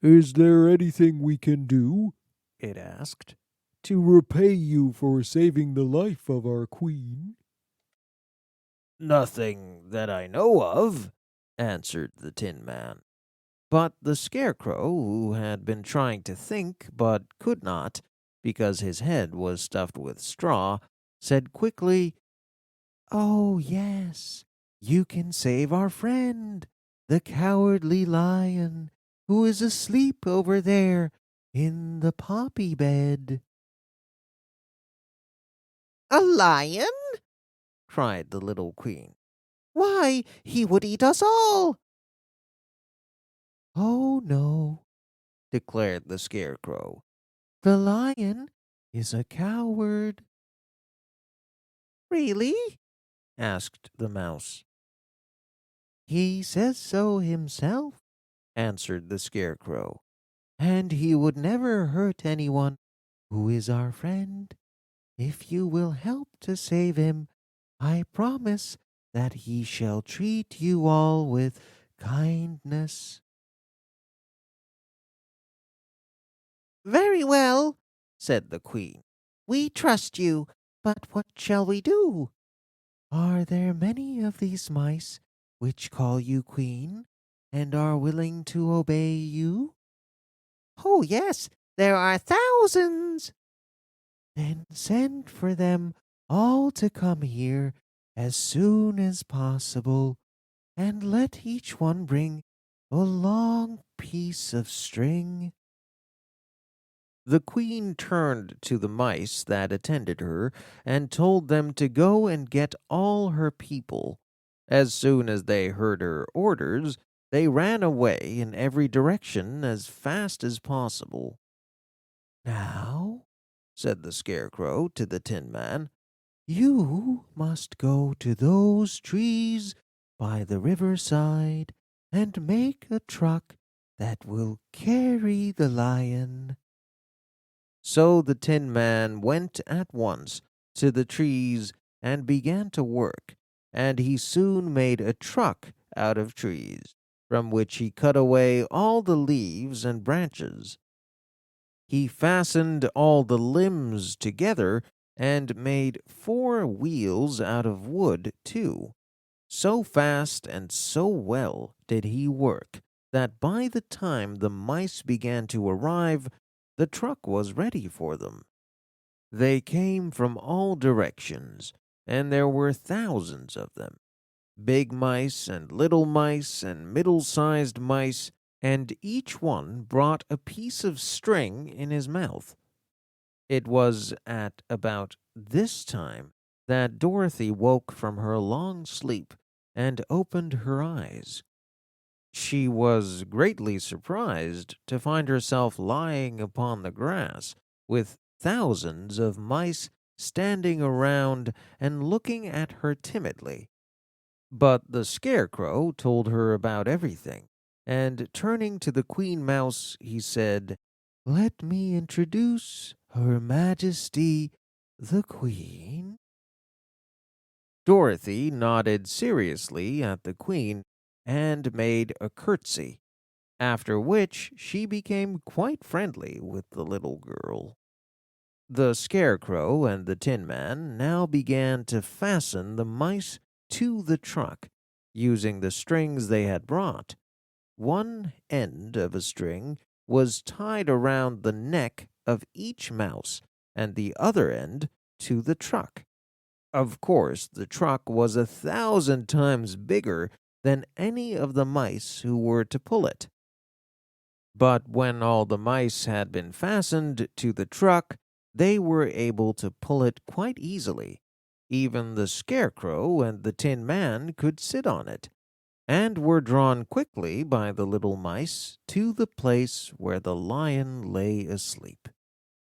"Is there anything we can do," it asked, "to repay you for saving the life of our queen?" "Nothing that I know of," answered the Tin Man. But the Scarecrow, who had been trying to think but could not, because his head was stuffed with straw, said quickly, "Oh, yes, you can save our friend, the Cowardly Lion, who is asleep over there in the poppy bed." "A lion?" cried the little queen. "Why, he would eat us all." "Oh, no," declared the Scarecrow. "The lion is a coward." "Really?" asked the mouse. "He says so himself," answered the Scarecrow, "and he would never hurt anyone who is our friend. If you will help to save him, I promise that he shall treat you all with kindness." "Very well," said the queen. "We trust you, but what shall we do?" "Are there many of these mice which call you queen and are willing to obey you?" "Oh, yes, there are thousands." "Then send for them all to come here as soon as possible, and let each one bring a long piece of string." The queen turned to the mice that attended her and told them to go and get all her people. As soon as they heard her orders, they ran away in every direction as fast as possible. "Now," said the Scarecrow to the Tin Man, "you must go to those trees by the riverside and make a truck that will carry the lion." So the Tin Man went at once to the trees and began to work, and he soon made a truck out of trees, from which he cut away all the leaves and branches. He fastened all the limbs together and made 4 wheels out of wood, too. So fast and so well did he work that by the time the mice began to arrive, the truck was ready for them. They came from all directions, and there were thousands of them. Big mice and little mice and middle-sized mice, and each one brought a piece of string in his mouth. It was at about this time that Dorothy woke from her long sleep and opened her eyes. She was greatly surprised to find herself lying upon the grass with thousands of mice standing around and looking at her timidly. But the Scarecrow told her about everything, and turning to the Queen Mouse, he said, "Let me introduce Her Majesty the Queen." Dorothy nodded seriously at the Queen and made a curtsy, after which she became quite friendly with the little girl. The Scarecrow and the Tin Man now began to fasten the mice to the truck, using the strings they had brought. One end of a string was tied around the neck of each mouse, and the other end to the truck. Of course, the truck was 1,000 times bigger than any of the mice who were to pull it. But when all the mice had been fastened to the truck, they were able to pull it quite easily. Even the Scarecrow and the Tin Man could sit on it, and were drawn quickly by the little mice to the place where the lion lay asleep.